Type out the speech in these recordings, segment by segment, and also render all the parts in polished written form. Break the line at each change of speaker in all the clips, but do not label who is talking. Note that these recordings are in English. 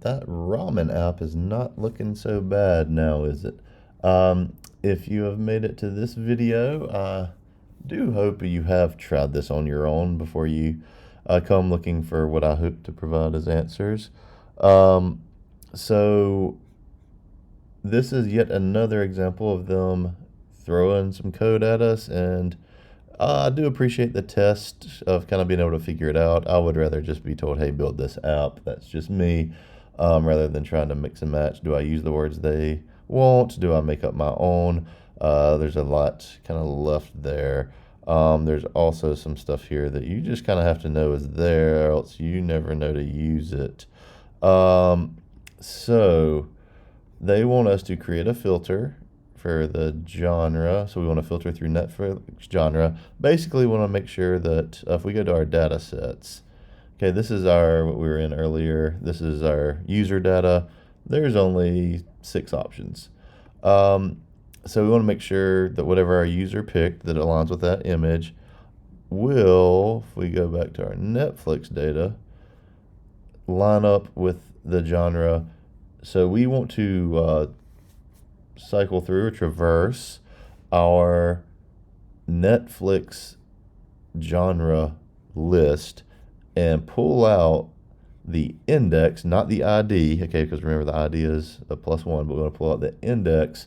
that ramen app is not looking so bad now, is it? If you have made it to this video, I do hope you have tried this on your own before you come looking for what I hope to provide as answers. So this is yet another example of them throwing some code at us, and I do appreciate the test of kind of being able to figure it out. I would rather just be told, hey, build this app. That's just me, rather than trying to mix and match. Do I use the words they want? Do I make up my own? There's a lot kind of left there. There's also some stuff here that you just kind of have to know is there, else you never know to use it. So they want us to create a filter for the genre. So we want to filter through Netflix genre. Basically, we want to make sure that if we go to our data sets, okay, this is our, what we were in earlier, this is our user data. There's only 6 options. So we want to make sure that whatever our user picked that aligns with that image will, if we go back to our Netflix data, line up with the genre. So we want to cycle through or traverse our Netflix genre list and pull out the index, not the ID, okay, because remember the ID is a +1, but we want to pull out the index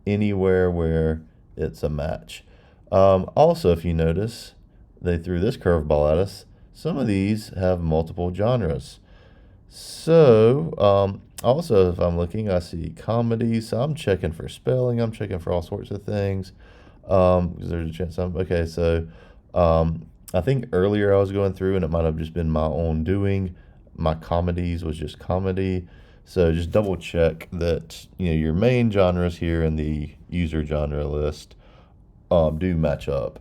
anywhere where it's a match. Also, if you notice, they threw this curveball at us. Some of these have multiple genres. So, also, if I'm looking, I see comedies. So I'm checking for spelling. I'm checking for all sorts of things. There's a chance okay. So, I think earlier I was going through, and it might have just been my own doing. My comedies was just comedy. So just double check that your main genres here in the user genre list do match up.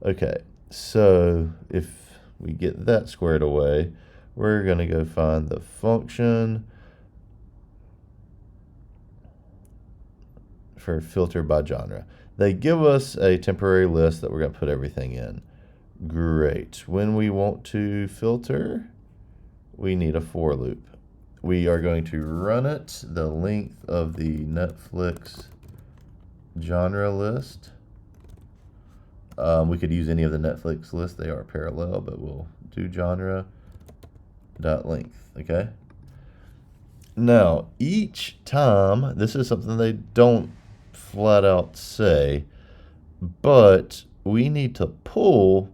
Okay, so if we get that squared away, we're going to go find the function for filter by genre. They give us a temporary list that we're going to put everything in. Great. When we want to filter, we need a for loop. We are going to run it the length of the Netflix genre list. We could use any of the Netflix lists. They are parallel, but we'll do genre dot length, okay? Now, each time, this is something they don't flat out say, but we need to pull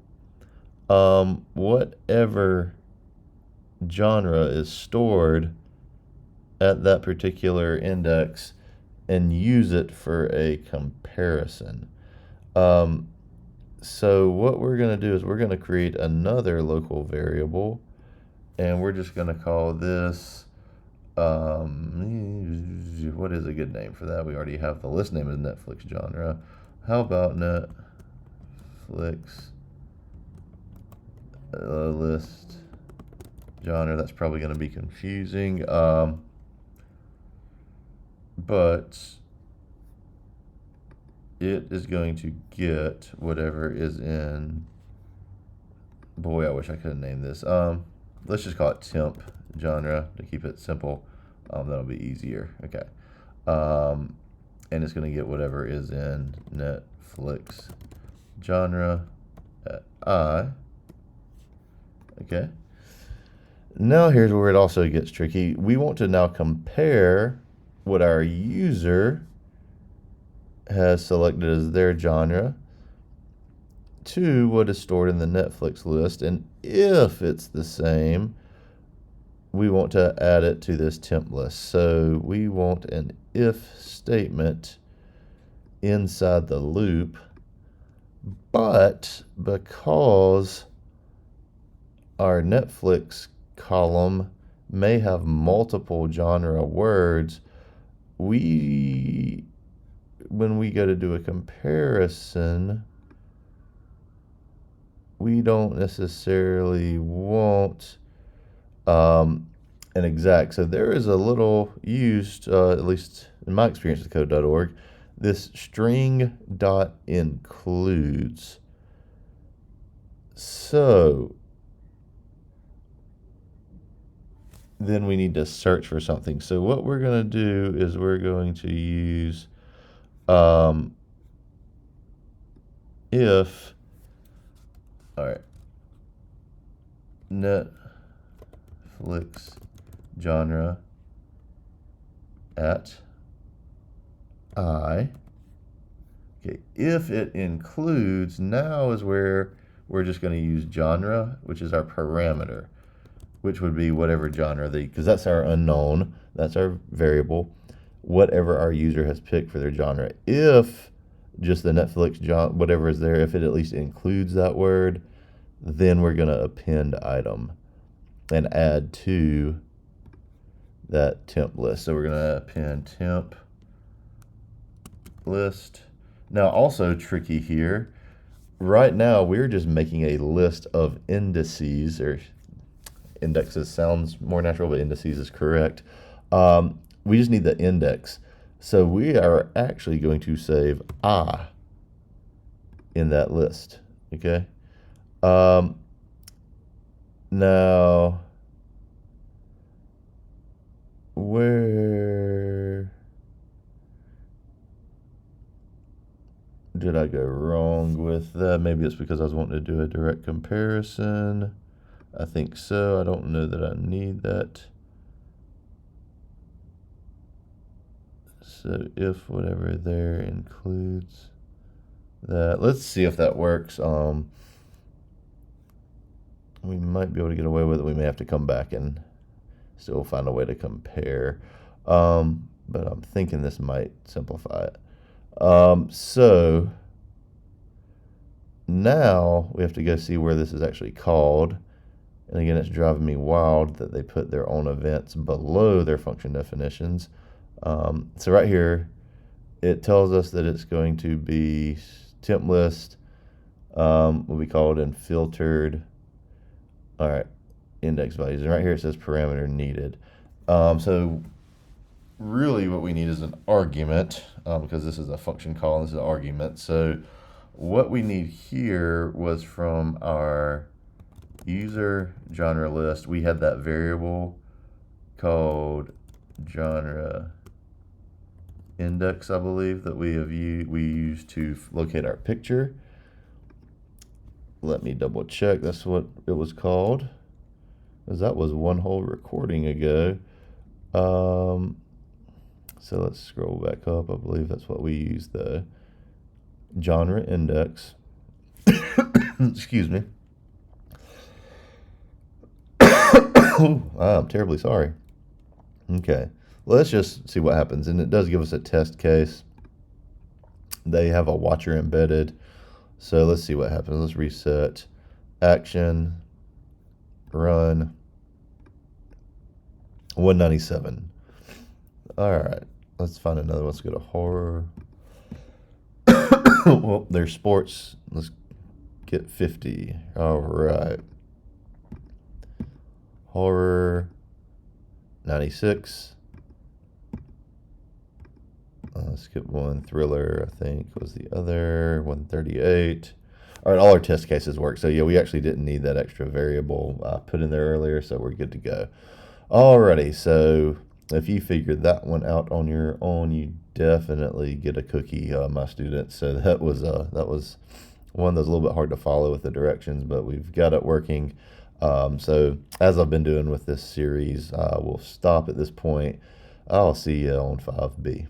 whatever genre is stored at that particular index and use it for a comparison. So what we're going to do is we're going to create another local variable, and we're just going to call this, what is a good name for that? We already have the list name is Netflix genre. How about Netflix list genre? That's probably going to be confusing, but it is going to get whatever is in, boy, I wish I could have named this. Let's just call it temp genre to keep it simple. That'll be easier. Okay. And it's going to get whatever is in Netflix genre at I. Okay. Now here's where it also gets tricky. We want to now compare what our user has selected as their genre to what is stored in the Netflix list. And if it's the same, we want to add it to this temp list. So we want an if statement inside the loop, but because our Netflix column may have multiple genre words, when we go to do a comparison, we don't necessarily want an exact. So there is a little used, at least in my experience with code.org, this string dot includes. So then we need to search for something. So what we're going to do is we're going to use if, all right, Netflix genre at I. Okay, if it includes, now is where we're just going to use genre, which is our parameter, which would be whatever genre because that's our unknown, that's our variable, whatever our user has picked for their genre. If just the Netflix whatever is there, if it at least includes that word, then we're going to append item and add to that temp list. So we're going to append temp list. Now, also tricky here, right now we're just making a list of indices, or indexes sounds more natural, but indices is correct. We just need the index. So we are actually going to save I in that list, okay? Now, where did I go wrong with that? Maybe it's because I was wanting to do a direct comparison. I think so. I don't know that I need that. So if whatever there includes that, let's see if that works. We might be able to get away with it. We may have to come back and still find a way to compare. But I'm thinking this might simplify it. So now we have to go see where this is actually called. And again, it's driving me wild that they put their own events below their function definitions. So right here, it tells us that it's going to be temp list, will be called and filtered. All right, index values. And right here it says parameter needed. So really what we need is an argument, because this is a function call and this is an argument. So what we need here was from our user genre list, we had that variable called genre index, I believe, that we used to locate our picture. Let me double check. That's what it was called, because that was one whole recording ago. So let's scroll back up. I believe that's what we used, the genre index. Excuse me. I'm terribly sorry. Okay, let's just see what happens. And it does give us a test case. They have a watcher embedded. So let's see what happens. Let's reset. Action. Run. 197. All right, let's find another one. Let's go to horror. Well, there's sports. Let's get 50. All right. Horror. 96. Skip one. Thriller, I think, was the other. 138. All right, all our test cases work. So yeah, we actually didn't need that extra variable put in there earlier, so we're good to go. Alrighty, so if you figured that one out on your own, you definitely get a cookie, my students. So that was one that's a little bit hard to follow with the directions, but we've got it working. So as I've been doing with this series, we'll stop at this point. I'll see you on 5B.